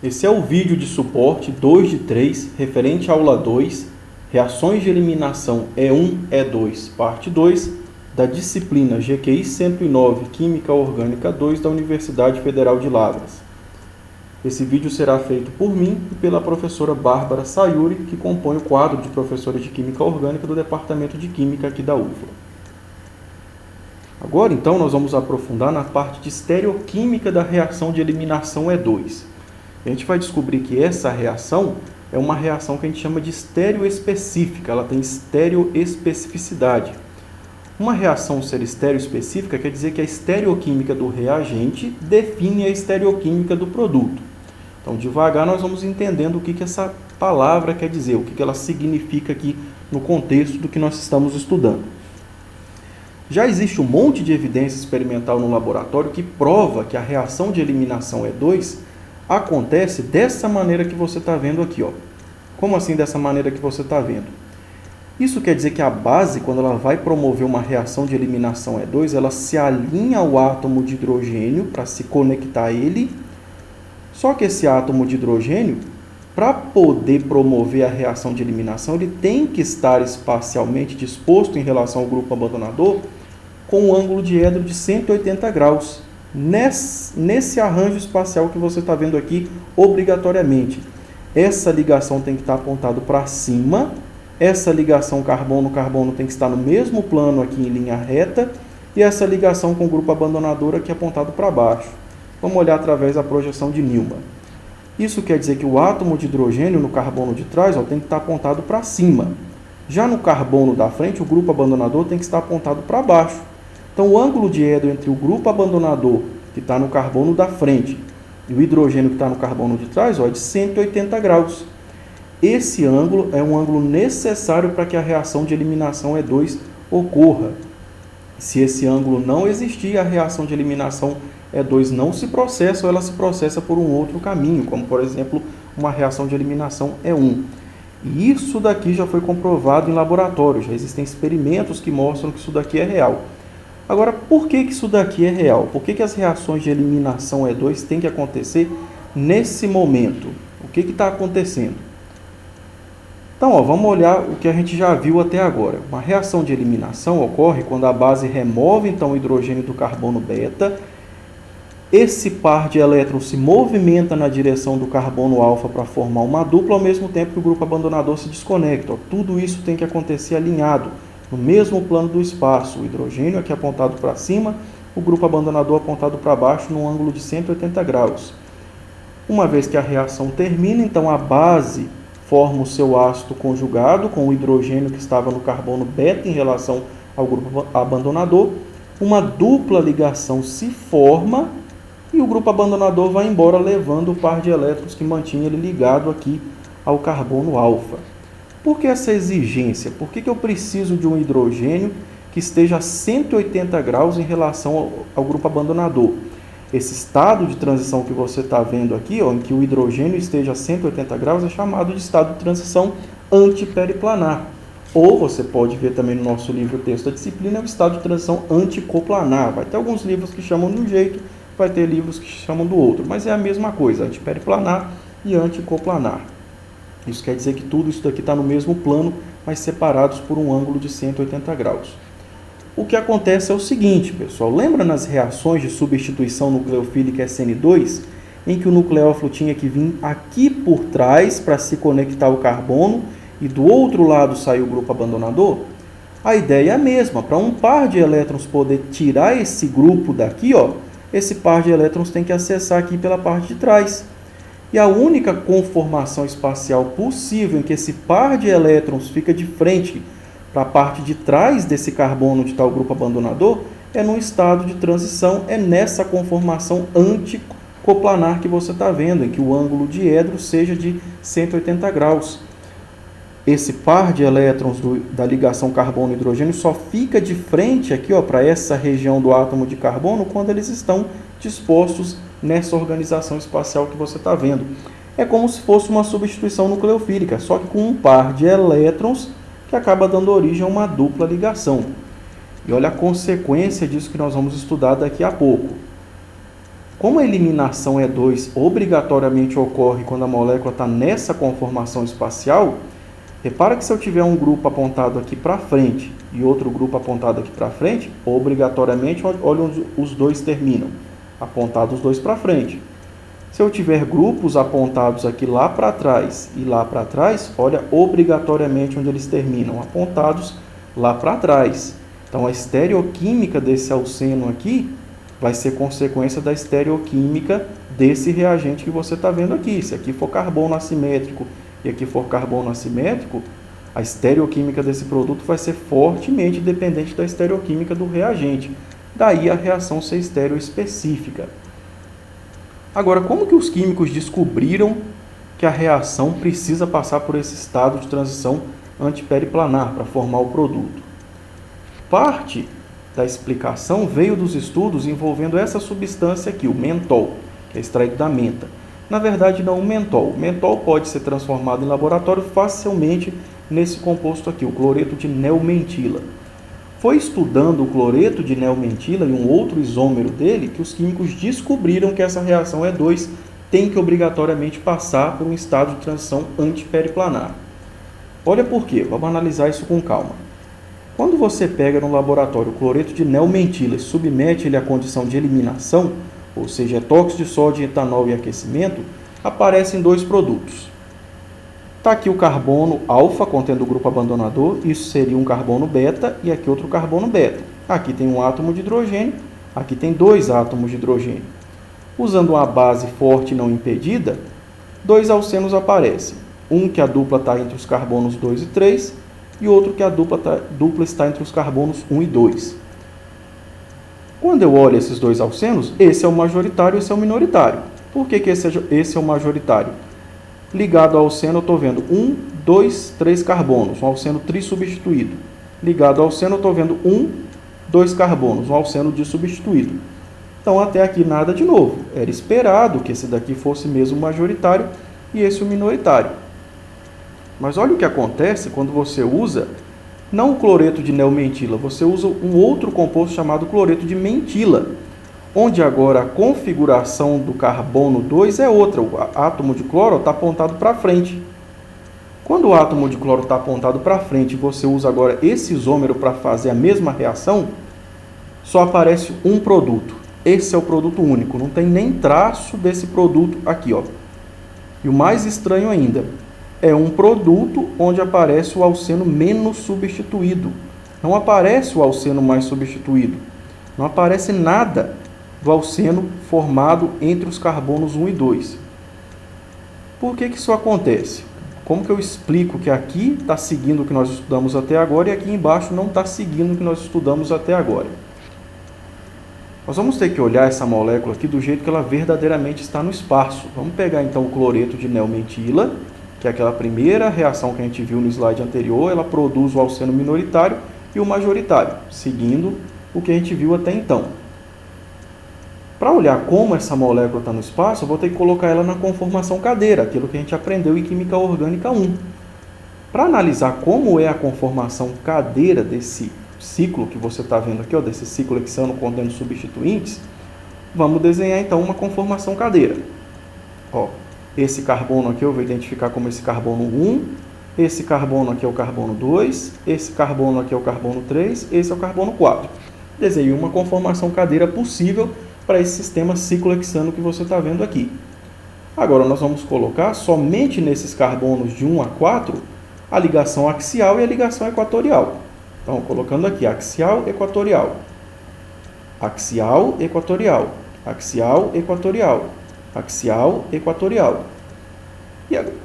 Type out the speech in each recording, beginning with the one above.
Esse é o vídeo de suporte 2 de 3, referente à aula 2, Reações de Eliminação E1, E2, parte 2, da disciplina GQI 109, Química Orgânica 2, da Universidade Federal de Lavras. Esse vídeo será feito por mim e pela professora Bárbara Sayuri, que compõe o quadro de professores de Química Orgânica do Departamento de Química aqui da UFLA. Agora, então, nós vamos aprofundar na parte de estereoquímica da reação de eliminação E2. A gente vai descobrir que essa reação é uma reação que a gente chama de estereoespecífica, ela tem estereoespecificidade. Uma reação ser estereoespecífica quer dizer que a estereoquímica do reagente define a estereoquímica do produto. Então, devagar, nós vamos entendendo o que essa palavra quer dizer, o que ela significa aqui no contexto do que nós estamos estudando. Já existe um monte de evidência experimental no laboratório que prova que a reação de eliminação E2 acontece dessa maneira que você está vendo aqui. Ó. Como assim dessa maneira que você está vendo? Isso quer dizer que a base, quando ela vai promover uma reação de eliminação E2, ela se alinha ao átomo de hidrogênio para se conectar a ele. Só que esse átomo de hidrogênio, para poder promover a reação de eliminação, ele tem que estar espacialmente disposto em relação ao grupo abandonador com um ângulo de edro de 180 graus. Nesse arranjo espacial que você está vendo aqui, obrigatoriamente. Essa ligação tem que estar apontada para cima, essa ligação carbono-carbono tem que estar no mesmo plano aqui em linha reta, e essa ligação com o grupo abandonador aqui apontado para baixo. Vamos olhar através da projeção de Newman. Isso quer dizer que o átomo de hidrogênio no carbono de trás tem que estar apontado para cima. Já no carbono da frente, o grupo abandonador tem que estar apontado para baixo. Então, o ângulo de edro entre o grupo abandonador, que está no carbono da frente, e o hidrogênio que está no carbono de trás, é de 180 graus. Esse ângulo é um ângulo necessário para que a reação de eliminação E2 ocorra. Se esse ângulo não existir, a reação de eliminação E2 não se processa, ou ela se processa por um outro caminho, como, por exemplo, uma reação de eliminação E1. E isso daqui já foi comprovado em laboratório, já existem experimentos que mostram que isso daqui é real. Agora, por que isso daqui é real? Por que as reações de eliminação E2 têm que acontecer nesse momento? O que está acontecendo? Então, vamos olhar o que a gente já viu até agora. Uma reação de eliminação ocorre quando a base remove então, o hidrogênio do carbono beta. Esse par de elétrons se movimenta na direção do carbono alfa para formar uma dupla, ao mesmo tempo que o grupo abandonador se desconecta. Tudo isso tem que acontecer alinhado, no mesmo plano do espaço. O hidrogênio aqui apontado para cima, o grupo abandonador apontado para baixo, num ângulo de 180 graus. Uma vez que a reação termina, então a base forma o seu ácido conjugado com o hidrogênio que estava no carbono beta em relação ao grupo abandonador. Uma dupla ligação se forma e o grupo abandonador vai embora levando o par de elétrons que mantinha ele ligado aqui ao carbono alfa. Por que essa exigência? Por que eu preciso de um hidrogênio que esteja a 180 graus em relação ao grupo abandonador? Esse estado de transição que você está vendo aqui, em que o hidrogênio esteja a 180 graus, é chamado de estado de transição antiperiplanar. Ou você pode ver também no nosso livro texto da disciplina, é o estado de transição anticoplanar. Vai ter alguns livros que chamam de um jeito, vai ter livros que chamam do outro, mas é a mesma coisa, antiperiplanar e anticoplanar. Isso quer dizer que tudo isso daqui está no mesmo plano, mas separados por um ângulo de 180 graus. O que acontece é o seguinte, pessoal. Lembra nas reações de substituição nucleofílica SN2, em que o nucleófilo tinha que vir aqui por trás para se conectar ao carbono e do outro lado sair o grupo abandonador? A ideia é a mesma. Para um par de elétrons poder tirar esse grupo daqui, esse par de elétrons tem que acessar aqui pela parte de trás. E a única conformação espacial possível em que esse par de elétrons fica de frente para a parte de trás desse carbono onde está o grupo abandonador é num estado de transição, é nessa conformação anticoplanar que você está vendo, em que o ângulo de edro seja de 180 graus. Esse par de elétrons da ligação carbono-hidrogênio só fica de frente aqui para essa região do átomo de carbono quando eles estão dispostos nessa organização espacial que você está vendo. É como se fosse uma substituição nucleofílica, só que com um par de elétrons que acaba dando origem a uma dupla ligação. E olha a consequência disso que nós vamos estudar daqui a pouco. Como a eliminação E2 obrigatoriamente ocorre quando a molécula está nessa conformação espacial, repara que se eu tiver um grupo apontado aqui para frente e outro grupo apontado aqui para frente, obrigatoriamente, olha onde os dois terminam, apontados os dois para frente. Se eu tiver grupos apontados aqui lá para trás e lá para trás, olha obrigatoriamente onde eles terminam, apontados lá para trás. Então, a estereoquímica desse alceno aqui vai ser consequência da estereoquímica desse reagente que você está vendo aqui. Se aqui for carbono assimétrico e aqui for carbono assimétrico, a estereoquímica desse produto vai ser fortemente dependente da estereoquímica do reagente. Daí a reação ser estereoespecífica. Agora, como que os químicos descobriram que a reação precisa passar por esse estado de transição antiperiplanar para formar o produto? Parte da explicação veio dos estudos envolvendo essa substância aqui, o mentol, que é extraído da menta. Na verdade, não o mentol. O mentol pode ser transformado em laboratório facilmente nesse composto aqui, o cloreto de neomentila. Foi estudando o cloreto de neomentila e um outro isômero dele que os químicos descobriram que essa reação E2 tem que obrigatoriamente passar por um estado de transição antiperiplanar. Olha por quê, vamos analisar isso com calma. Quando você pega no laboratório o cloreto de neomentila e submete ele à condição de eliminação, ou seja, tóxico de sódio, etanol e aquecimento, aparecem dois produtos. Está aqui o carbono alfa, contendo o grupo abandonador, isso seria um carbono beta, e aqui outro carbono beta. Aqui tem um átomo de hidrogênio, aqui tem dois átomos de hidrogênio. Usando uma base forte não impedida, dois alcenos aparecem. Um que a dupla está entre os carbonos 2 e 3, e outro que a dupla está entre os carbonos 1 e 2. Quando eu olho esses dois alcenos, esse é o majoritário e esse é o minoritário. Por que esse é o majoritário? Ligado ao alceno, eu estou vendo 1, 2, 3 carbonos, um alceno trissubstituído. Ligado ao alceno, eu estou vendo 1, 2 carbonos, um alceno dissubstituído. Então, até aqui nada de novo. Era esperado que esse daqui fosse mesmo o majoritário e esse o minoritário. Mas olha o que acontece quando você usa, não o cloreto de neomentila, você usa um outro composto chamado cloreto de mentila, onde agora a configuração do carbono 2 é outra. O átomo de cloro está apontado para frente. Quando o átomo de cloro está apontado para frente e você usa agora esse isômero para fazer a mesma reação, só aparece um produto. Esse é o produto único, não tem nem traço desse produto aqui, ó. E o mais estranho ainda, é um produto onde aparece o alceno menos substituído. Não aparece o alceno mais substituído. Não aparece nada do alceno formado entre os carbonos 1 e 2. Por que isso acontece? Como que eu explico que aqui está seguindo o que nós estudamos até agora e aqui embaixo não está seguindo o que nós estudamos até agora? Nós vamos ter que olhar essa molécula aqui do jeito que ela verdadeiramente está no espaço. Vamos pegar então o cloreto de neomentila, que é aquela primeira reação que a gente viu no slide anterior, ela produz o alceno minoritário e o majoritário, seguindo o que a gente viu até então. Para olhar como essa molécula está no espaço, eu vou ter que colocar ela na conformação cadeira, aquilo que a gente aprendeu em Química Orgânica 1. Para analisar como é a conformação cadeira desse ciclo que você está vendo aqui, ó, desse ciclo hexano contendo substituintes, vamos desenhar então uma conformação cadeira. Ó, esse carbono aqui eu vou identificar como esse carbono 1, esse carbono aqui é o carbono 2, esse carbono aqui é o carbono 3, esse é o carbono 4. Desenhei uma conformação cadeira possível para esse sistema ciclohexano que você está vendo aqui. Agora nós vamos colocar somente nesses carbonos de 1 a 4 a ligação axial e a ligação equatorial. Então, colocando aqui axial, equatorial, axial, equatorial, axial, equatorial, axial, equatorial.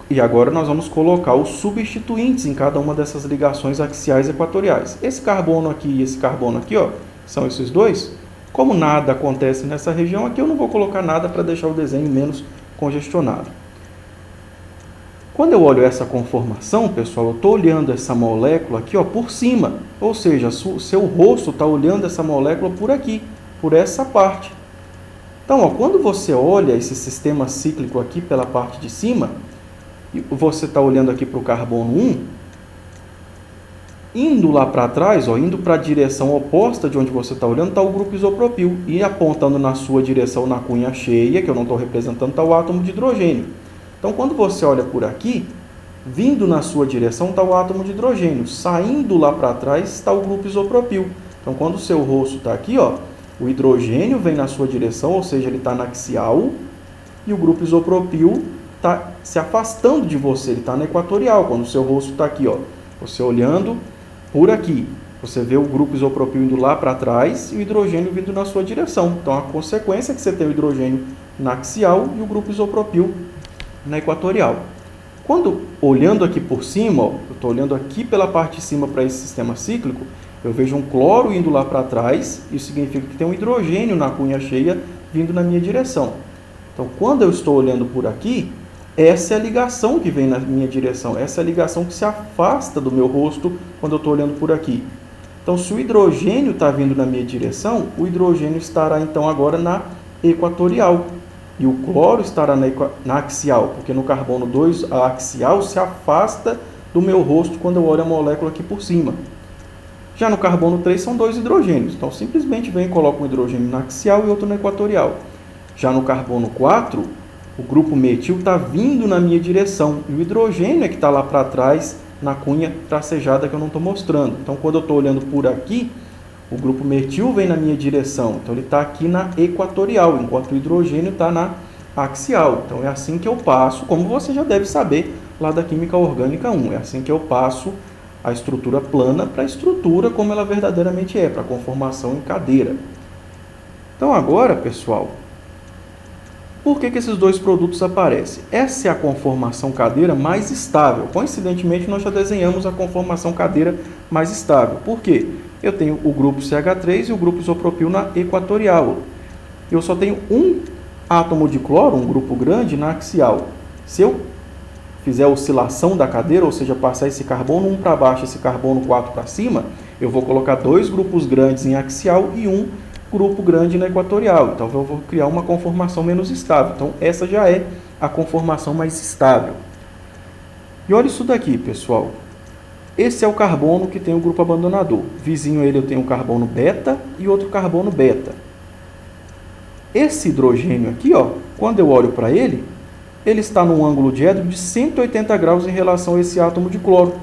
E agora nós vamos colocar os substituintes em cada uma dessas ligações axiais e equatoriais. Esse carbono aqui e esse carbono aqui, ó, são esses dois. Como nada acontece nessa região aqui, eu não vou colocar nada para deixar o desenho menos congestionado. Quando eu olho essa conformação, pessoal, eu estou olhando essa molécula aqui, ó, por cima. Ou seja, o seu rosto está olhando essa molécula por aqui, por essa parte. Então, ó, quando você olha esse sistema cíclico aqui pela parte de cima, e você está olhando aqui para o carbono 1, Indo lá para trás, ó, indo para a direção oposta de onde você está olhando, está o grupo isopropil. E apontando na sua direção na cunha cheia, que eu não estou representando, está o átomo de hidrogênio. Então, quando você olha por aqui, vindo na sua direção está o átomo de hidrogênio. Saindo lá para trás está o grupo isopropil. Então, quando o seu rosto está aqui, ó, o hidrogênio vem na sua direção, ou seja, ele está na axial, e o grupo isopropil está se afastando de você, ele está na equatorial. Quando o seu rosto está aqui, ó, você olhando por aqui, você vê o grupo isopropil indo lá para trás e o hidrogênio vindo na sua direção. Então, a consequência é que você tem o hidrogênio na axial e o grupo isopropil na equatorial. Quando, olhando aqui por cima, ó, eu estou olhando aqui pela parte de cima para esse sistema cíclico, eu vejo um cloro indo lá para trás, isso significa que tem um hidrogênio na cunha cheia vindo na minha direção. Então, quando eu estou olhando por aqui, essa é a ligação que vem na minha direção, essa é a ligação que se afasta do meu rosto quando eu estou olhando por aqui. Então, se o hidrogênio está vindo na minha direção, o hidrogênio estará então agora na equatorial. E o cloro estará na axial, porque no carbono 2 a axial se afasta do meu rosto quando eu olho a molécula aqui por cima. Já no carbono 3 são dois hidrogênios, então simplesmente vem e coloca um hidrogênio na axial e outro na equatorial. Já no carbono 4, o grupo metil está vindo na minha direção e o hidrogênio é que está lá para trás na cunha tracejada que eu não estou mostrando. Então, quando eu estou olhando por aqui, o grupo metil vem na minha direção, então ele está aqui na equatorial, enquanto o hidrogênio está na axial. Então, é assim que eu passo, como você já deve saber lá da Química Orgânica 1, é assim que eu passo a estrutura plana para a estrutura como ela verdadeiramente é, para a conformação em cadeira. Então, agora, pessoal, por que esses dois produtos aparecem? Essa é a conformação cadeira mais estável. Coincidentemente, nós já desenhamos a conformação cadeira mais estável. Por quê? Eu tenho o grupo CH3 e o grupo isopropil na equatorial. Eu só tenho um átomo de cloro, um grupo grande, na axial. Se eu fizer a oscilação da cadeira, ou seja, passar esse carbono 1 para baixo, esse carbono 4 para cima, eu vou colocar dois grupos grandes em axial e um grupo grande na equatorial. Então, eu vou criar uma conformação menos estável. Então, essa já é a conformação mais estável. E olha isso daqui, pessoal. Esse é o carbono que tem o grupo abandonador. Vizinho a ele eu tenho um carbono beta e outro carbono beta. Esse hidrogênio aqui, ó, quando eu olho para ele, ele está num ângulo diédrico de 180 graus em relação a esse átomo de cloro.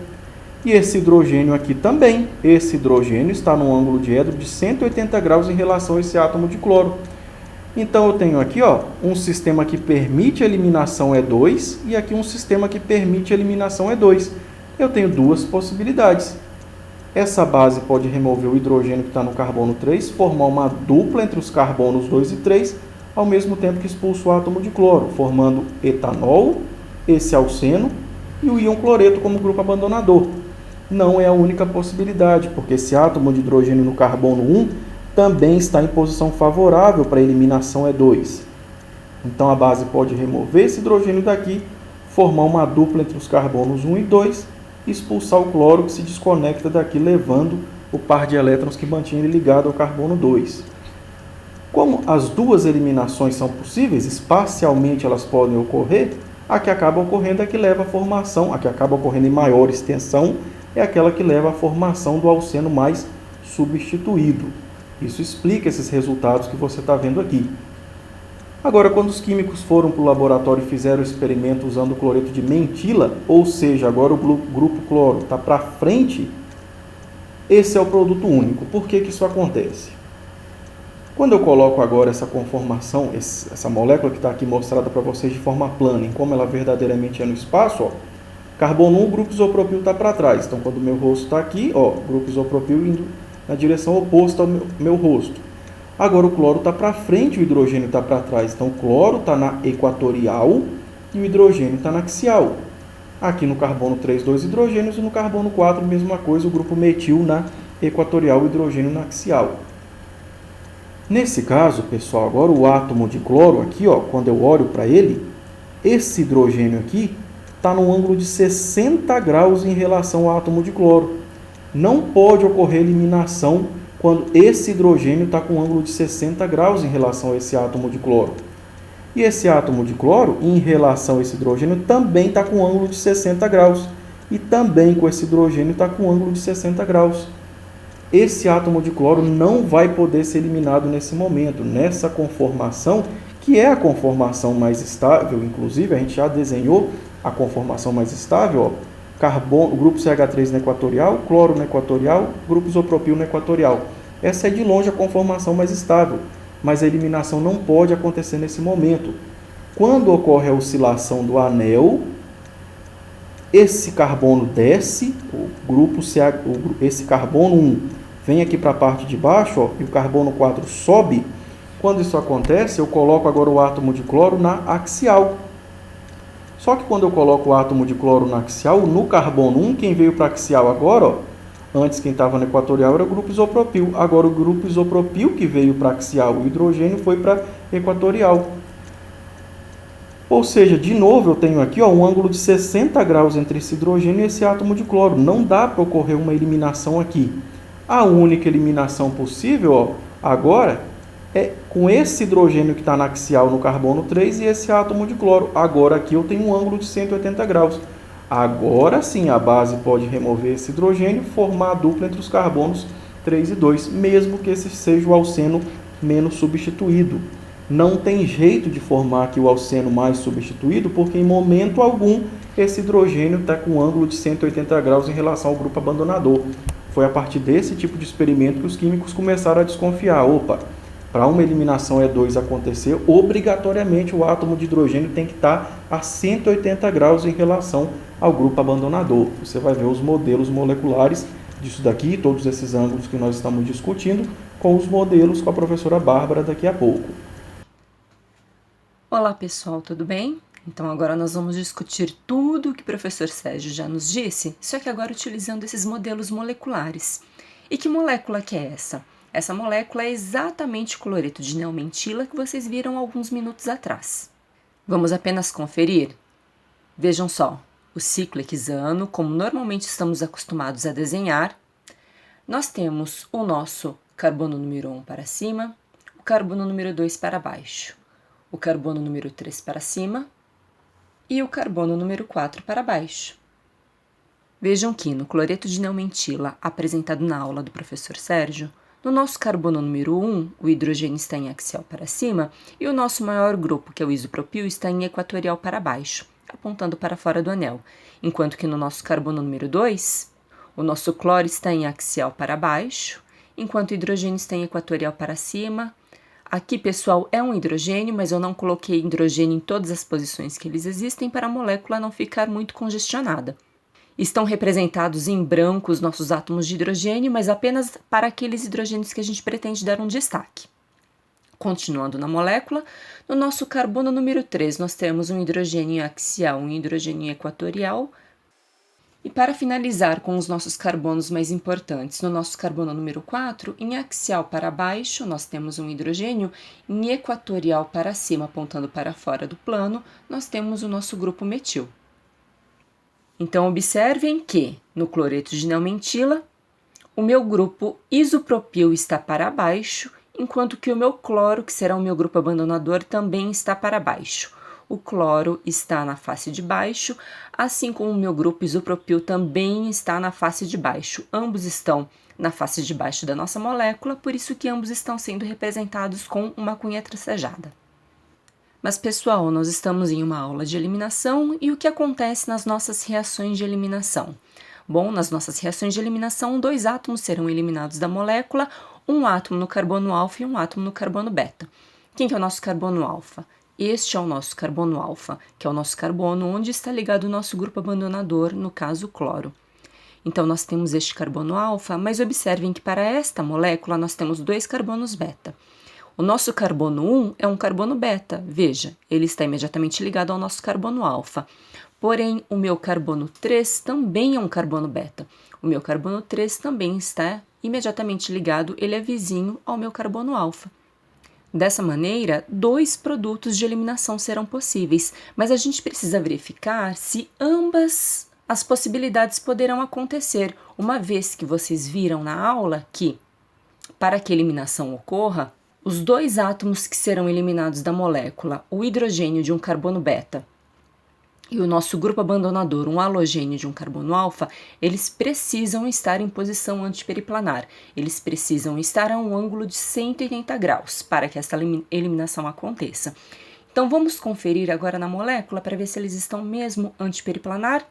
E esse hidrogênio aqui também. Esse hidrogênio está num ângulo diédrico de 180 graus em relação a esse átomo de cloro. Então, eu tenho aqui, ó, um sistema que permite a eliminação E2 e aqui um sistema que permite a eliminação E2. Eu tenho duas possibilidades. Essa base pode remover o hidrogênio que está no carbono 3, formar uma dupla entre os carbonos 2 e 3, ao mesmo tempo que expulsa o átomo de cloro, formando etanol, esse alceno e o íon cloreto como grupo abandonador. Não é a única possibilidade, porque esse átomo de hidrogênio no carbono 1 também está em posição favorável para a eliminação E2. Então, a base pode remover esse hidrogênio daqui, formar uma dupla entre os carbonos 1 e 2 e expulsar o cloro que se desconecta daqui, levando o par de elétrons que mantinha ele ligado ao carbono 2. Como as duas eliminações são possíveis, espacialmente elas podem ocorrer, a que acaba ocorrendo é que leva à formação, a que acaba ocorrendo em maior extensão, é aquela que leva à formação do alceno mais substituído. Isso explica esses resultados que você está vendo aqui. Agora, quando os químicos foram para o laboratório e fizeram o experimento usando o cloreto de mentila, ou seja, agora o grupo cloro está para frente, esse é o produto único. Por que isso acontece? Quando eu coloco agora essa conformação, essa molécula que está aqui mostrada para vocês de forma plana, em como ela verdadeiramente é no espaço, ó, carbono 1, o grupo isopropil está para trás. Então, quando o meu rosto está aqui, ó, o grupo isopropil indo na direção oposta ao meu rosto. Agora o cloro está para frente, o hidrogênio está para trás. Então, o cloro está na equatorial e o hidrogênio está na axial. Aqui no carbono 3, dois hidrogênios, e no carbono 4, mesma coisa, o grupo metil na equatorial, o hidrogênio na axial. Nesse caso, pessoal, agora o átomo de cloro aqui, ó, quando eu olho para ele, esse hidrogênio aqui está num ângulo de 60 graus em relação ao átomo de cloro. Não pode ocorrer eliminação quando esse hidrogênio está com um ângulo de 60 graus em relação a esse átomo de cloro. E esse átomo de cloro, em relação a esse hidrogênio, também está com um ângulo de 60 graus. e também com esse hidrogênio está com um ângulo de 60 graus. Esse átomo de cloro não vai poder ser eliminado nesse momento, nessa conformação, que é a conformação mais estável. Inclusive, a gente já desenhou a conformação mais estável, ó. Carbono, grupo CH3 no equatorial, cloro no equatorial, grupo isopropil no equatorial. Essa é de longe a conformação mais estável, mas a eliminação não pode acontecer nesse momento. Quando ocorre a oscilação do anel, esse carbono desce, o grupo CH, esse carbono 1 vem aqui para a parte de baixo, ó, e o carbono 4 sobe. Quando isso acontece, eu coloco agora o átomo de cloro na axial. Só que quando eu coloco o átomo de cloro na axial, no carbono 1, quem veio para a axial agora, ó, antes quem estava no equatorial era o grupo isopropil. Agora o grupo isopropil que veio para a axial, o hidrogênio foi para a equatorial. Ou seja, de novo eu tenho aqui, ó, um ângulo de 60 graus entre esse hidrogênio e esse átomo de cloro. Não dá para ocorrer uma eliminação aqui. A única eliminação possível, ó, agora é com esse hidrogênio que está na axial no carbono 3 e esse átomo de cloro. Agora aqui eu tenho um ângulo de 180 graus. Agora sim a base pode remover esse hidrogênio e formar a dupla entre os carbonos 3 e 2, mesmo que esse seja o alceno menos substituído. Não tem jeito de formar aqui o alceno mais substituído, porque em momento algum esse hidrogênio está com um ângulo de 180 graus em relação ao grupo abandonador. Foi a partir desse tipo de experimento que os químicos começaram a desconfiar. Opa, para uma eliminação E2 acontecer, obrigatoriamente o átomo de hidrogênio tem que estar a 180 graus em relação ao grupo abandonador. Você vai ver os modelos moleculares disso daqui, todos esses ângulos que nós estamos discutindo, com os modelos com a professora Bárbara daqui a pouco. Olá pessoal, tudo bem? Então agora nós vamos discutir tudo o que o professor Sérgio já nos disse, só que agora utilizando esses modelos moleculares. E que molécula que é essa? Essa molécula é exatamente o cloreto de neomentila que vocês viram alguns minutos atrás. Vamos apenas conferir? Vejam só, o ciclo hexano, como normalmente estamos acostumados a desenhar, nós temos o nosso carbono número 1 para cima, o carbono número 2 para baixo, o carbono número 3 para cima e o carbono número 4 para baixo. Vejam que no cloreto de neomentila apresentado na aula do professor Sérgio, no nosso carbono número 1, o hidrogênio está em axial para cima e o nosso maior grupo, que é o isopropil, está em equatorial para baixo, apontando para fora do anel, enquanto que no nosso carbono número 2, o nosso cloro está em axial para baixo, enquanto o hidrogênio está em equatorial para cima. Aqui, pessoal, é um hidrogênio, mas eu não coloquei hidrogênio em todas as posições que eles existem para a molécula não ficar muito congestionada. Estão representados em branco os nossos átomos de hidrogênio, mas apenas para aqueles hidrogênios que a gente pretende dar um destaque. Continuando na molécula, no nosso carbono número 3 nós temos um hidrogênio axial, um hidrogênio equatorial. E para finalizar com os nossos carbonos mais importantes, no nosso carbono número 4, em axial para baixo, nós temos um hidrogênio, em equatorial para cima, apontando para fora do plano, nós temos o nosso grupo metil. Então, observem que, no cloreto de neomentila, o meu grupo isopropil está para baixo, enquanto que o meu cloro, que será o meu grupo abandonador, também está para baixo. O cloro está na face de baixo, assim como o meu grupo isopropil também está na face de baixo. Ambos estão na face de baixo da nossa molécula, por isso que ambos estão sendo representados com uma cunha tracejada. Mas, pessoal, nós estamos em uma aula de eliminação e o que acontece nas nossas reações de eliminação? Bom, nas nossas reações de eliminação, 2 átomos serão eliminados da molécula, um átomo no carbono alfa e um átomo no carbono beta. Quem que é o nosso carbono alfa? Este é o nosso carbono alfa, que é o nosso carbono onde está ligado o nosso grupo abandonador, no caso o cloro. Então, nós temos este carbono alfa, mas observem que para esta molécula nós temos 2 carbonos beta. O nosso carbono 1 é um carbono beta, veja, ele está imediatamente ligado ao nosso carbono alfa. Porém, o meu carbono 3 também é um carbono beta. O meu carbono 3 também está imediatamente ligado, ele é vizinho ao meu carbono alfa. Dessa maneira, 2 produtos de eliminação serão possíveis, mas a gente precisa verificar se ambas as possibilidades poderão acontecer, uma vez que vocês viram na aula que, para que a eliminação ocorra, os 2 átomos que serão eliminados da molécula, o hidrogênio de um carbono beta e o nosso grupo abandonador, um halogênio de um carbono alfa, eles precisam estar em posição antiperiplanar. Eles precisam estar a um ângulo de 180 graus para que essa eliminação aconteça. Então vamos conferir agora na molécula para ver se eles estão mesmo antiperiplanar.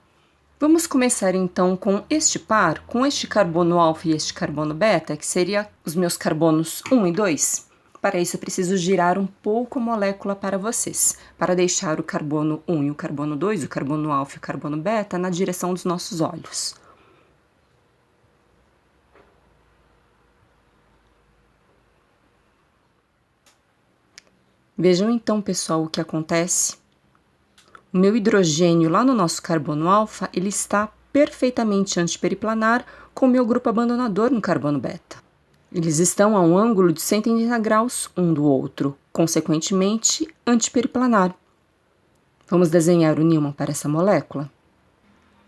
Vamos começar então com este par, com este carbono alfa e este carbono beta, que seria os meus carbonos 1 e 2. Para isso eu preciso girar um pouco a molécula para vocês, para deixar o carbono 1 e o carbono 2, o carbono alfa e o carbono beta, na direção dos nossos olhos. Vejam então, pessoal, o que acontece. O meu hidrogênio lá no nosso carbono alfa, ele está perfeitamente antiperiplanar com o meu grupo abandonador no carbono beta. Eles estão a um ângulo de 180 graus um do outro, consequentemente antiperiplanar. Vamos desenhar o Newman para essa molécula?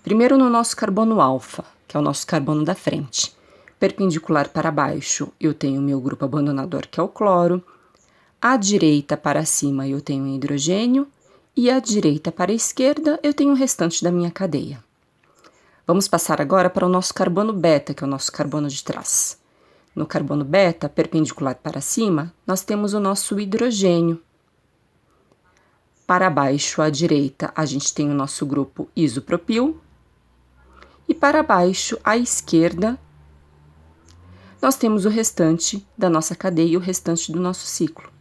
Primeiro no nosso carbono alfa, que é o nosso carbono da frente. Perpendicular para baixo, eu tenho o meu grupo abandonador, que é o cloro. À direita para cima, eu tenho o hidrogênio. E à direita para a esquerda, eu tenho o restante da minha cadeia. Vamos passar agora para o nosso carbono beta, que é o nosso carbono de trás. No carbono beta, perpendicular para cima, nós temos o nosso hidrogênio. Para baixo, à direita, a gente tem o nosso grupo isopropil. E para baixo, à esquerda, nós temos o restante da nossa cadeia e o restante do nosso ciclo.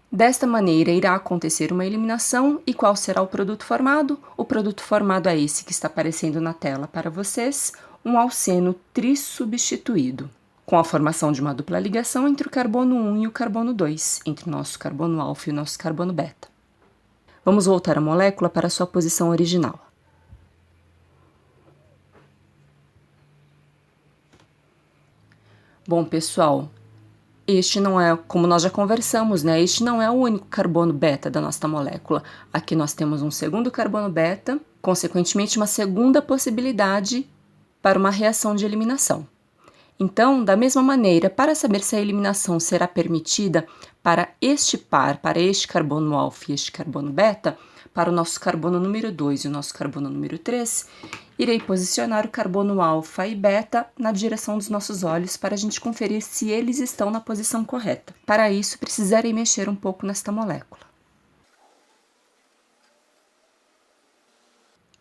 Desta maneira, irá acontecer uma eliminação, e qual será o produto formado? O produto formado é esse que está aparecendo na tela para vocês, um alceno trissubstituído, com a formação de uma dupla ligação entre o carbono 1 e o carbono 2, entre o nosso carbono alfa e o nosso carbono beta. Vamos voltar a molécula para sua posição original. Bom, pessoal, este não é, como nós já conversamos, né? Este não é o único carbono beta da nossa molécula. Aqui nós temos um segundo carbono beta, consequentemente uma segunda possibilidade para uma reação de eliminação. Então, da mesma maneira, para saber se a eliminação será permitida para este par, para este carbono alfa e este carbono beta, para o nosso carbono número 2 e o nosso carbono número 3, irei posicionar o carbono alfa e beta na direção dos nossos olhos para a gente conferir se eles estão na posição correta. Para isso, precisarei mexer um pouco nesta molécula.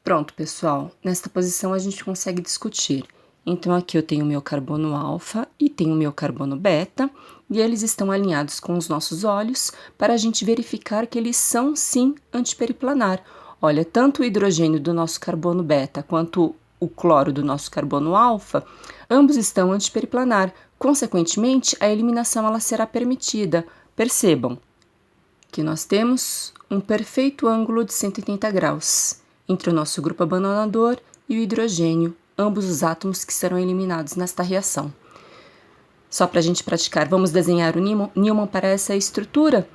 Pronto, pessoal, nesta posição a gente consegue discutir. Então, aqui eu tenho o meu carbono alfa e tenho o meu carbono beta, e eles estão alinhados com os nossos olhos para a gente verificar que eles são, sim, antiperiplanar. Olha, tanto o hidrogênio do nosso carbono beta quanto o cloro do nosso carbono alfa, ambos estão antiperiplanar. Consequentemente, a eliminação ela será permitida. Percebam que nós temos um perfeito ângulo de 180 graus entre o nosso grupo abandonador e o hidrogênio, ambos os átomos que serão eliminados nesta reação. Só para a gente praticar, vamos desenhar o Newman para essa estrutura?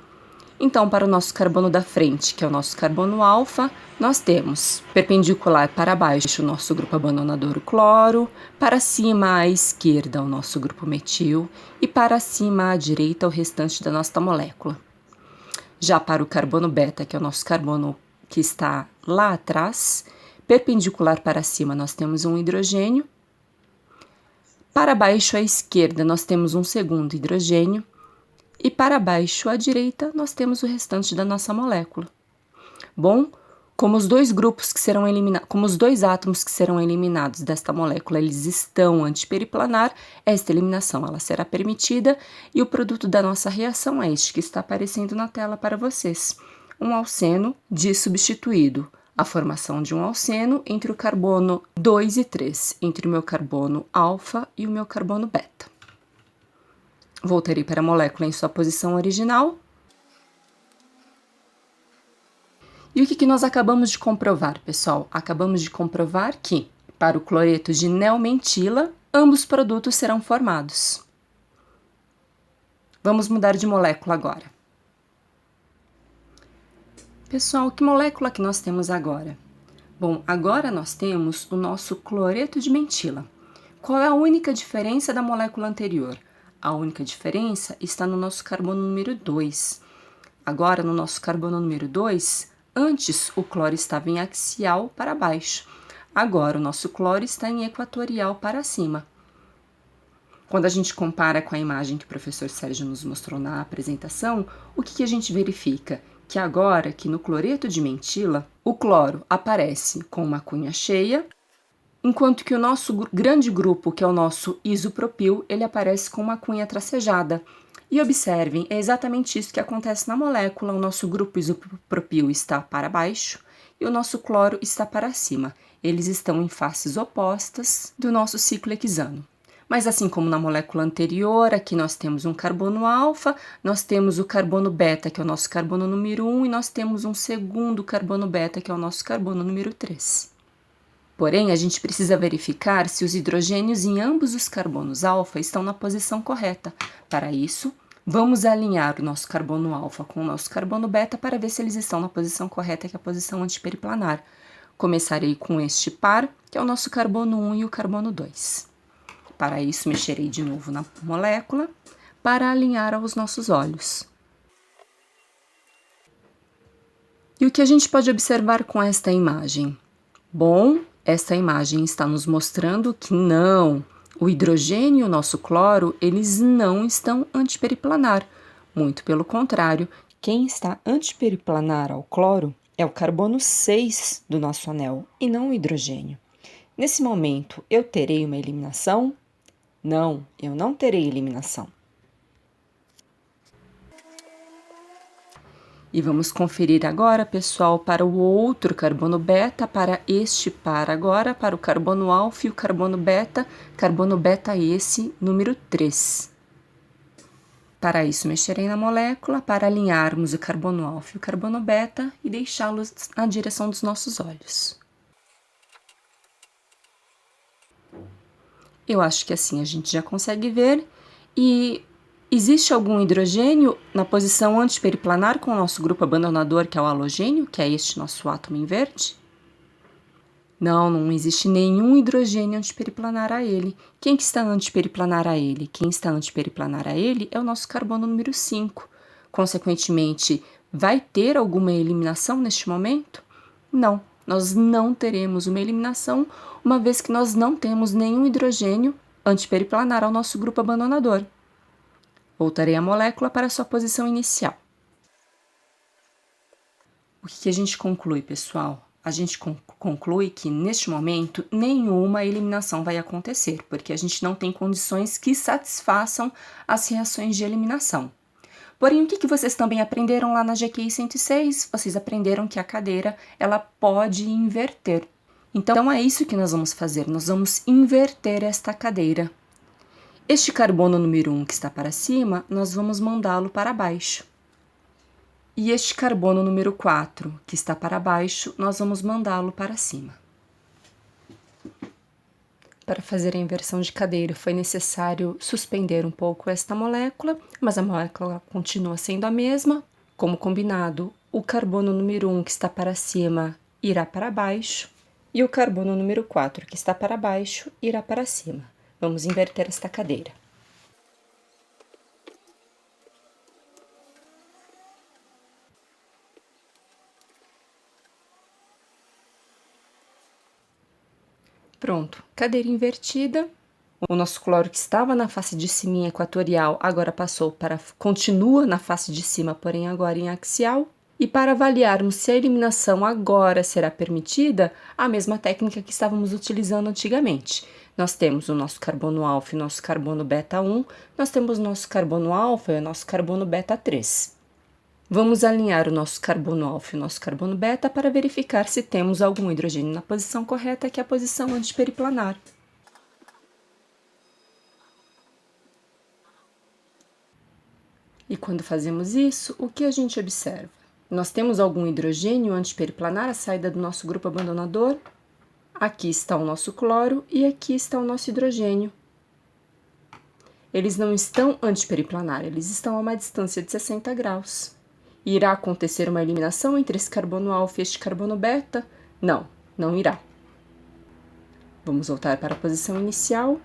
Então, para o nosso carbono da frente, que é o nosso carbono alfa, nós temos perpendicular para baixo o nosso grupo abandonador, o cloro, para cima à esquerda o nosso grupo metil e para cima à direita o restante da nossa molécula. Já para o carbono beta, que é o nosso carbono que está lá atrás, perpendicular para cima nós temos um hidrogênio. Para baixo à esquerda nós temos um segundo hidrogênio. E para baixo à direita nós temos o restante da nossa molécula. Bom, como os dois grupos que serão eliminados, como os dois átomos que serão eliminados desta molécula, eles estão antiperiplanar, esta eliminação ela será permitida e o produto da nossa reação é este que está aparecendo na tela para vocês. Um alceno dissubstituído. A formação de um alceno entre o carbono 2 e 3, entre o meu carbono alfa e o meu carbono beta. Voltarei para a molécula em sua posição original. E o que nós acabamos de comprovar, pessoal? Acabamos de comprovar que, para o cloreto de neomentila, ambos produtos serão formados. Vamos mudar de molécula agora. Pessoal, que molécula que nós temos agora? Bom, agora nós temos o nosso cloreto de mentila. Qual é a única diferença da molécula anterior? A única diferença está no nosso carbono número 2. Agora, no nosso carbono número 2, Antes, o cloro estava em axial para baixo. Agora, o nosso cloro está em equatorial para cima. Quando a gente compara com a imagem que o professor Sérgio nos mostrou na apresentação, o que a gente verifica? Que agora, que no cloreto de mentila, o cloro aparece com uma cunha cheia, enquanto que o nosso grande grupo, que é o nosso isopropil, ele aparece com uma cunha tracejada. E observem, é exatamente isso que acontece na molécula. O nosso grupo isopropil está para baixo e o nosso cloro está para cima. Eles estão em faces opostas do nosso ciclo hexano. Mas assim como na molécula anterior, aqui nós temos um carbono alfa, nós temos o carbono beta, que é o nosso carbono número 1, e nós temos um segundo carbono beta, que é o nosso carbono número 3. Porém, a gente precisa verificar se os hidrogênios em ambos os carbonos alfa estão na posição correta. Para isso, vamos alinhar o nosso carbono alfa com o nosso carbono beta para ver se eles estão na posição correta, que é a posição antiperiplanar. Começarei com este par, que é o nosso carbono 1 e o carbono 2. Para isso, mexerei de novo na molécula para alinhar aos nossos olhos. E o que a gente pode observar com esta imagem? Bom, esta imagem está nos mostrando que não, o hidrogênio e o nosso cloro, eles não estão antiperiplanar. Muito pelo contrário, quem está antiperiplanar ao cloro é o carbono 6 do nosso anel e não o hidrogênio. Nesse momento, eu terei uma eliminação? Não, eu não terei eliminação. E vamos conferir agora, pessoal, para o outro carbono beta, para este par agora, para o carbono alfa e o carbono beta esse, número 3. Para isso, mexerei na molécula para alinharmos o carbono alfa e o carbono beta e deixá-los na direção dos nossos olhos. Eu acho que assim a gente já consegue ver. E existe algum hidrogênio na posição antiperiplanar com o nosso grupo abandonador, que é o halogênio, que é este nosso átomo em verde? Não, não existe nenhum hidrogênio antiperiplanar a ele. Quem que está antiperiplanar a ele? Quem está antiperiplanar a ele é o nosso carbono número 5. Consequentemente, vai ter alguma eliminação neste momento? Não, nós não teremos uma eliminação, uma vez que nós não temos nenhum hidrogênio antiperiplanar ao nosso grupo abandonador. Voltarei a molécula para sua posição inicial. O que a gente conclui, pessoal? A gente conclui que, neste momento, nenhuma eliminação vai acontecer, porque a gente não tem condições que satisfaçam as reações de eliminação. Porém, o que vocês também aprenderam lá na GQI 106? Vocês aprenderam que a cadeira ela pode inverter. Então, é isso que nós vamos fazer. Nós vamos inverter esta cadeira. Este carbono número 1 que está para cima, nós vamos mandá-lo para baixo. E este carbono número 4, que está para baixo, nós vamos mandá-lo para cima. Para fazer a inversão de cadeira, foi necessário suspender um pouco esta molécula, mas a molécula continua sendo a mesma. Como combinado, o carbono número 1, que está para cima, irá para baixo, e o carbono número 4, que está para baixo, irá para cima. Vamos inverter esta cadeira. Pronto, cadeira invertida. O nosso cloro que estava na face de cima equatorial agora continua na face de cima, porém agora em axial. E para avaliarmos se a eliminação agora será permitida, a mesma técnica que estávamos utilizando antigamente. Nós temos o nosso carbono alfa e o nosso carbono beta 1, nós temos o nosso carbono alfa e o nosso carbono beta 3. Vamos alinhar o nosso carbono alfa e o nosso carbono beta para verificar se temos algum hidrogênio na posição correta, que é a posição antiperiplanar. E quando fazemos isso, o que a gente observa? Nós temos algum hidrogênio antiperiplanar à saída do nosso grupo abandonador? Aqui está o nosso cloro e aqui está o nosso hidrogênio. Eles não estão antiperiplanar, eles estão a uma distância de 60 graus. Irá acontecer uma eliminação entre esse carbono alfa e este carbono beta? Não, não irá. Vamos voltar para a posição inicial.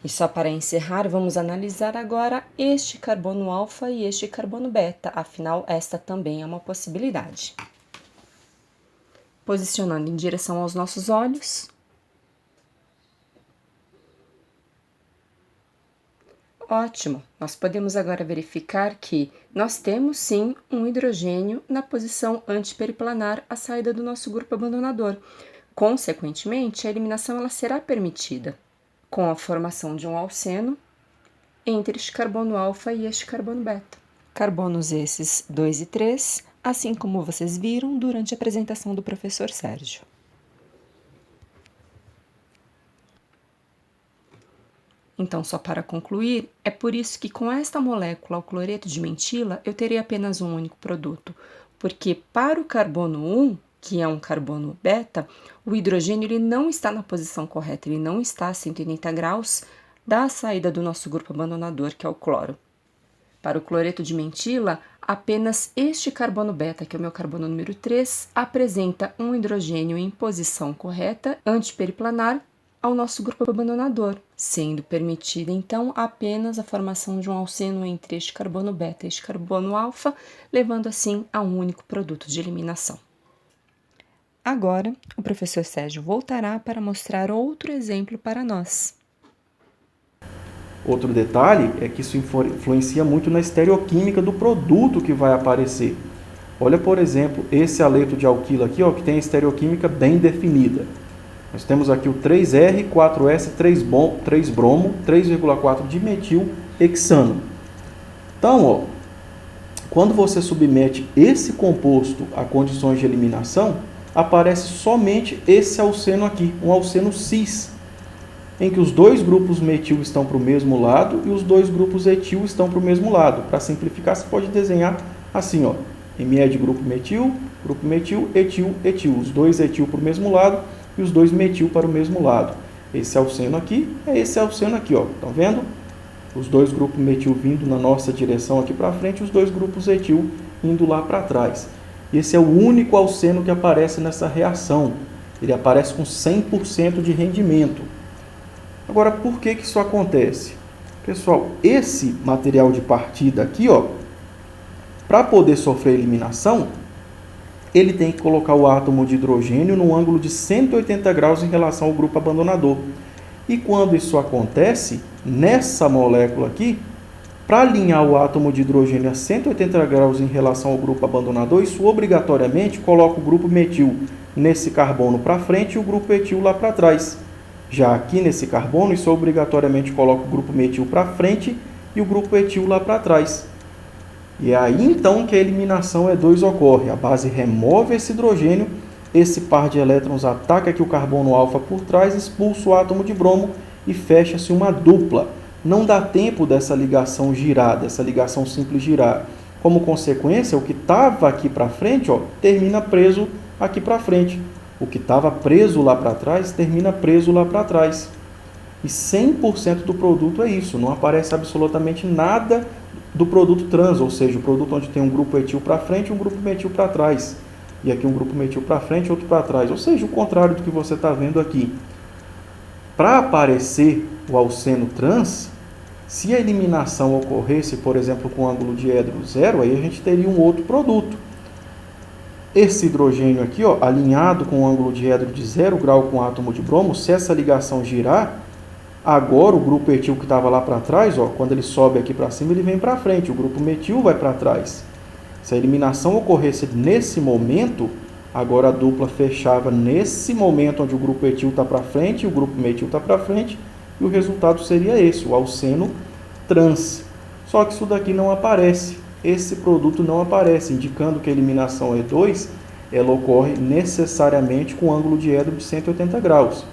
E só para encerrar, vamos analisar agora este carbono alfa e este carbono beta, afinal, esta também é uma possibilidade. Posicionando em direção aos nossos olhos. Ótimo! Nós podemos agora verificar que nós temos sim um hidrogênio na posição antiperiplanar à saída do nosso grupo abandonador. Consequentemente, a eliminação ela será permitida com a formação de um alceno entre este carbono alfa e este carbono beta. Carbonos esses 2 e 3, assim como vocês viram durante a apresentação do professor Sérgio. Então, só para concluir, é por isso que com esta molécula, o cloreto de mentila, eu teria apenas um único produto, porque para o carbono 1, que é um carbono beta, o hidrogênio ele não está na posição correta, ele não está a 180 graus da saída do nosso grupo abandonador, que é o cloro. Para o cloreto de mentila, apenas este carbono beta, que é o meu carbono número 3, apresenta um hidrogênio em posição correta, antiperiplanar, ao nosso grupo abandonador, sendo permitida então apenas a formação de um alceno entre este carbono beta e este carbono alfa, levando assim a um único produto de eliminação. Agora, o professor Sérgio voltará para mostrar outro exemplo para nós. Outro detalhe é que isso influencia muito na estereoquímica do produto que vai aparecer. Olha, por exemplo, esse haleto de alquilo aqui, ó, que tem a estereoquímica bem definida. Nós temos aqui o 3R, 4S, 3 bromo, 3,4 dimetil hexano. Então, ó, quando você submete esse composto a condições de eliminação, aparece somente esse alceno aqui, um alceno cis, em que os dois grupos metil estão para o mesmo lado e os dois grupos etil estão para o mesmo lado. Para simplificar, você pode desenhar assim, ó, Me de grupo metil, etil, etil. Os dois etil para o mesmo lado e os dois metil para o mesmo lado. Esse alceno aqui é esse alceno aqui, ó. Estão vendo? Os dois grupos metil vindo na nossa direção aqui para frente e os dois grupos etil indo lá para trás. Esse é o único alceno que aparece nessa reação. Ele aparece com 100% de rendimento. Agora, por que isso acontece? Pessoal, esse material de partida aqui, ó, para poder sofrer eliminação, ele tem que colocar o átomo de hidrogênio no ângulo de 180 graus em relação ao grupo abandonador. E quando isso acontece, nessa molécula aqui, para alinhar o átomo de hidrogênio a 180 graus em relação ao grupo abandonador, isso obrigatoriamente coloca o grupo metil nesse carbono para frente e o grupo etil lá para trás. Já aqui nesse carbono, isso obrigatoriamente coloca o grupo metil para frente e o grupo etil lá para trás. E é aí então que a eliminação E2 ocorre. A base remove esse hidrogênio, esse par de elétrons ataca aqui o carbono alfa por trás, expulsa o átomo de bromo e fecha-se uma dupla. Não dá tempo dessa ligação girar, dessa ligação simples girar. Como consequência, o que estava aqui para frente, ó, termina preso aqui para frente. O que estava preso lá para trás, termina preso lá para trás. E 100% do produto é isso. Não aparece absolutamente nada do produto trans, ou seja, o produto onde tem um grupo etil para frente e um grupo metil para trás. E aqui um grupo metil para frente e outro para trás. Ou seja, o contrário do que você está vendo aqui. Para aparecer o alceno trans, se a eliminação ocorresse, por exemplo, com ângulo de hidro zero, aí a gente teria um outro produto. Esse hidrogênio aqui, ó, alinhado com o ângulo de hidro de 0 grau com o átomo de bromo, se essa ligação girar, agora o grupo etil que estava lá para trás, ó, quando ele sobe aqui para cima, ele vem para frente, o grupo metil vai para trás. Se a eliminação ocorresse nesse momento, agora a dupla fechava nesse momento onde o grupo etil está para frente e o grupo metil está para frente, e o resultado seria esse, o alceno trans. Só que isso daqui não aparece. Esse produto não aparece, indicando que a eliminação E2 ela ocorre necessariamente com ângulo de hidro de 180 graus.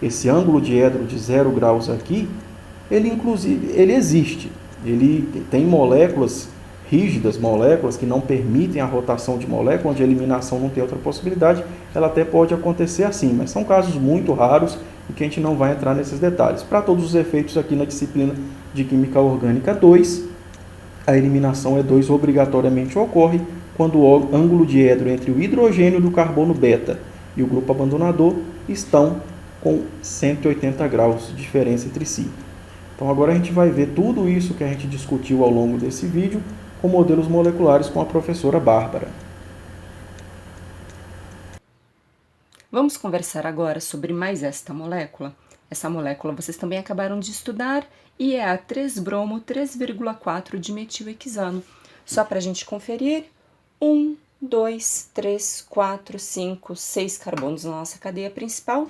Esse ângulo de hidro de 0 graus aqui, ele existe. Ele tem moléculas rígidas, moléculas que não permitem a rotação de molécula, onde a eliminação não tem outra possibilidade, ela até pode acontecer assim, mas são casos muito raros e que a gente não vai entrar nesses detalhes. Para todos os efeitos aqui na disciplina de Química Orgânica 2, a eliminação E2 obrigatoriamente ocorre quando o ângulo de hidro entre o hidrogênio do carbono beta e e o grupo abandonador estão com 180 graus de diferença entre si. Então agora a gente vai ver tudo isso que a gente discutiu ao longo desse vídeo com modelos moleculares com a professora Bárbara. Vamos conversar agora sobre mais esta molécula. Essa molécula vocês também acabaram de estudar e é a 3-bromo 3,4 dimetilohexano. Só para a gente conferir, 1, 2, 3, 4, 5, 6 carbonos na nossa cadeia principal.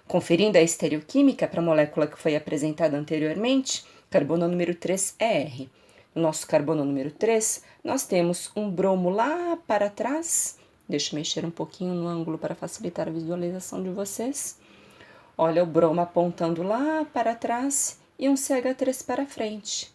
Conferindo a estereoquímica para a molécula que foi apresentada anteriormente, carbono número 3 é R. No nosso carbono número 3, nós temos um bromo lá para trás. Deixa eu mexer um pouquinho no ângulo para facilitar a visualização de vocês. Olha o bromo apontando lá para trás e um CH3 para frente.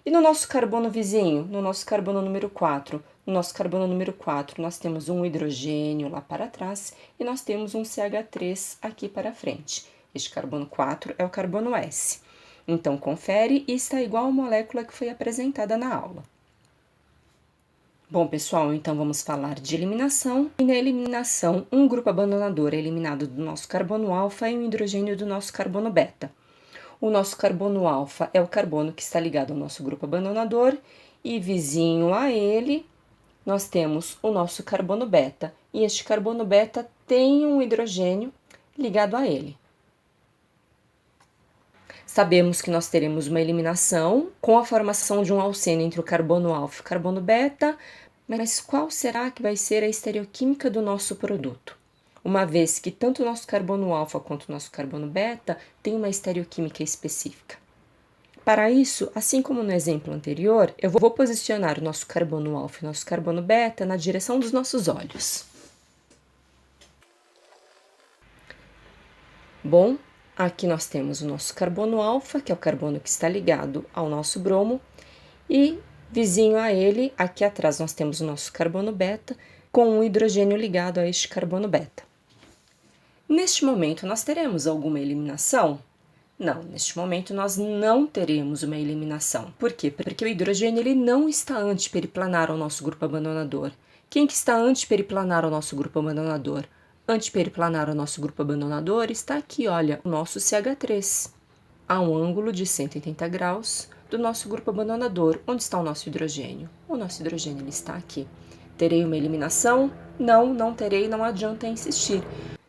E no nosso carbono vizinho, no nosso carbono número 4, nós temos um hidrogênio lá para trás e nós temos um CH3 aqui para frente. Este carbono 4 é o carbono S. Então, confere e está igual à molécula que foi apresentada na aula. Bom, pessoal, então vamos falar de eliminação. E na eliminação, um grupo abandonador é eliminado do nosso carbono alfa e um hidrogênio do nosso carbono beta. O nosso carbono alfa é o carbono que está ligado ao nosso grupo abandonador e vizinho a ele, nós temos o nosso carbono beta. E este carbono beta tem um hidrogênio ligado a ele. Sabemos que nós teremos uma eliminação com a formação de um alceno entre o carbono alfa e o carbono beta, mas qual será que vai ser a estereoquímica do nosso produto? Uma vez que tanto o nosso carbono alfa quanto o nosso carbono beta tem uma estereoquímica específica. Para isso, assim como no exemplo anterior, eu vou posicionar o nosso carbono alfa e o nosso carbono beta na direção dos nossos olhos. Bom, aqui nós temos o nosso carbono alfa, que é o carbono que está ligado ao nosso bromo, e vizinho a ele, aqui atrás nós temos o nosso carbono beta, com um hidrogênio ligado a este carbono beta. Neste momento, nós teremos alguma eliminação? Não, neste momento nós não teremos uma eliminação. Por quê? Porque o hidrogênio ele não está antiperiplanar ao nosso grupo abandonador. Quem que está antiperiplanar ao nosso grupo abandonador? Antiperiplanar ao nosso grupo abandonador está aqui, olha, o nosso CH3. A um ângulo de 180 graus do nosso grupo abandonador. Onde está o nosso hidrogênio? O nosso hidrogênio ele está aqui. Terei uma eliminação? Não, não terei, não adianta insistir.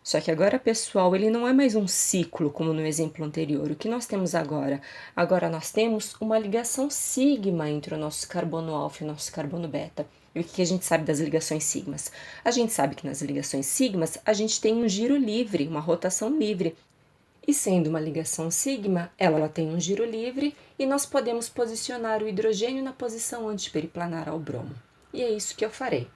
Só que agora, pessoal, ele não é mais um ciclo, como no exemplo anterior. O que nós temos agora? Agora nós temos uma ligação sigma entre o nosso carbono alfa e o nosso carbono beta. E o que a gente sabe das ligações sigmas? A gente sabe que nas ligações sigmas a gente tem um giro livre, uma rotação livre. E sendo uma ligação sigma, ela tem um giro livre e nós podemos posicionar o hidrogênio na posição antiperiplanar ao bromo. E é isso que eu farei.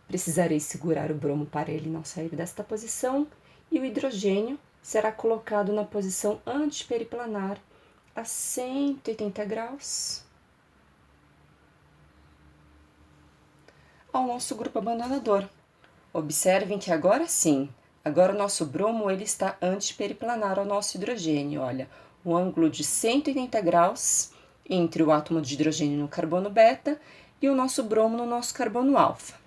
Precisarei segurar o bromo para ele não sair desta posição e o hidrogênio será colocado na posição antiperiplanar a 180 graus ao nosso grupo abandonador. Observem que agora sim, agora o nosso bromo ele está antiperiplanar ao nosso hidrogênio. Olha, o ângulo de 180 graus entre o átomo de hidrogênio no carbono beta e o nosso bromo no nosso carbono alfa.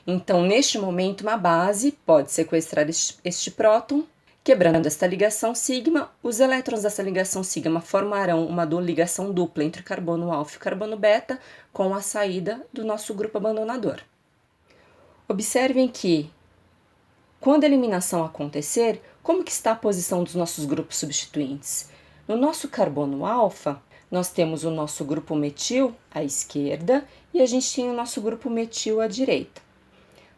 Então, neste momento, uma base pode sequestrar este próton. Quebrando esta ligação sigma, os elétrons dessa ligação sigma formarão uma ligação dupla entre o carbono alfa e o carbono beta com a saída do nosso grupo abandonador. Observem que, quando a eliminação acontecer, como que está a posição dos nossos grupos substituintes? No nosso carbono alfa, nós temos o nosso grupo metil à esquerda e a gente tem o nosso grupo metil à direita.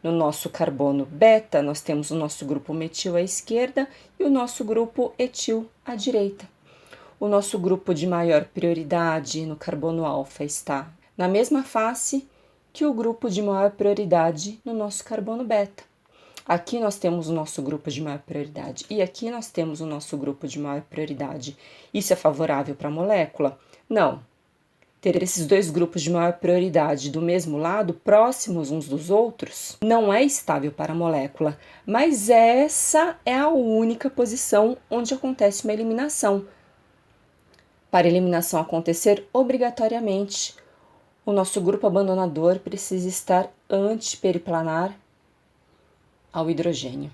No nosso carbono beta, nós temos o nosso grupo metil à esquerda e o nosso grupo etil à direita. O nosso grupo de maior prioridade no carbono alfa está na mesma face que o grupo de maior prioridade no nosso carbono beta. Aqui nós temos o nosso grupo de maior prioridade e aqui nós temos o nosso grupo de maior prioridade. Isso é favorável para a molécula? Não. Ter esses dois grupos de maior prioridade do mesmo lado, próximos uns dos outros, não é estável para a molécula, mas essa é a única posição onde acontece uma eliminação. Para a eliminação acontecer, obrigatoriamente, o nosso grupo abandonador precisa estar antiperiplanar ao hidrogênio.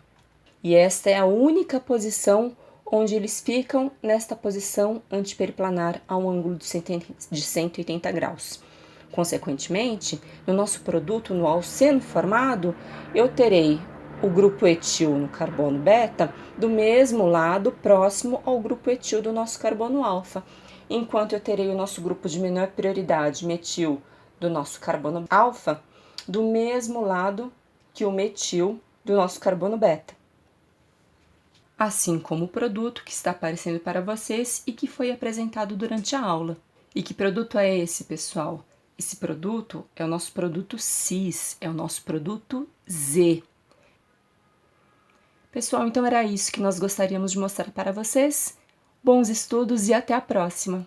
E esta é a única posição onde eles ficam nesta posição antiperiplanar a um ângulo de 180 graus. Consequentemente, no nosso produto, no alceno formado, eu terei o grupo etil no carbono beta do mesmo lado, próximo ao grupo etil do nosso carbono alfa, enquanto eu terei o nosso grupo de menor prioridade, metil, do nosso carbono alfa, do mesmo lado que o metil do nosso carbono beta. Assim como o produto que está aparecendo para vocês e que foi apresentado durante a aula. E que produto é esse, pessoal? Esse produto é o nosso produto cis, é o nosso produto Z. Pessoal, então era isso que nós gostaríamos de mostrar para vocês. Bons estudos e até a próxima!